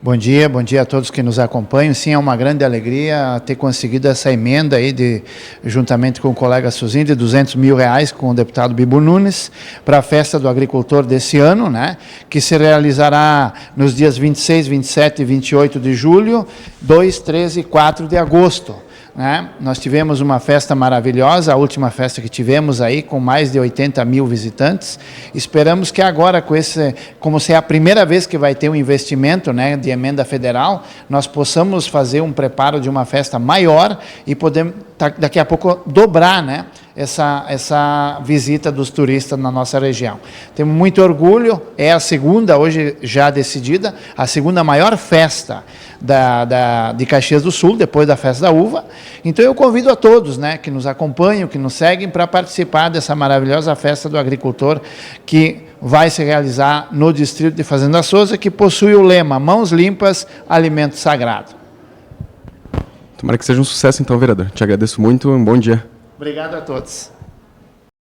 Bom dia a todos que nos acompanham. Sim, é uma grande alegria ter conseguido essa emenda aí, juntamente com o colega Suzinho, de R$200 mil com o deputado Bibo Nunes, para a festa do agricultor desse ano, né, que se realizará nos dias 26, 27 e 28 de julho, 2, 13 e 4 de agosto. Né? Nós tivemos uma festa maravilhosa, a última festa que tivemos aí, com mais de 80 mil visitantes. Esperamos que agora, como se é a primeira vez que vai ter um investimento, né, de emenda federal, nós possamos fazer um preparo de uma festa maior e poder, daqui a pouco, dobrar, né, essa visita dos turistas na nossa região. Temos muito orgulho, é a segunda, hoje já decidida, a segunda maior festa de Caxias do Sul, depois da Festa da Uva. Então eu convido a todos, né, que nos acompanham, que nos seguem, para participar dessa maravilhosa festa do agricultor, que vai se realizar no distrito de Fazenda Souza, que possui o lema Mãos Limpas, Alimento Sagrado. Tomara que seja um sucesso então, vereador. Te agradeço muito, um bom dia. Obrigado a todos.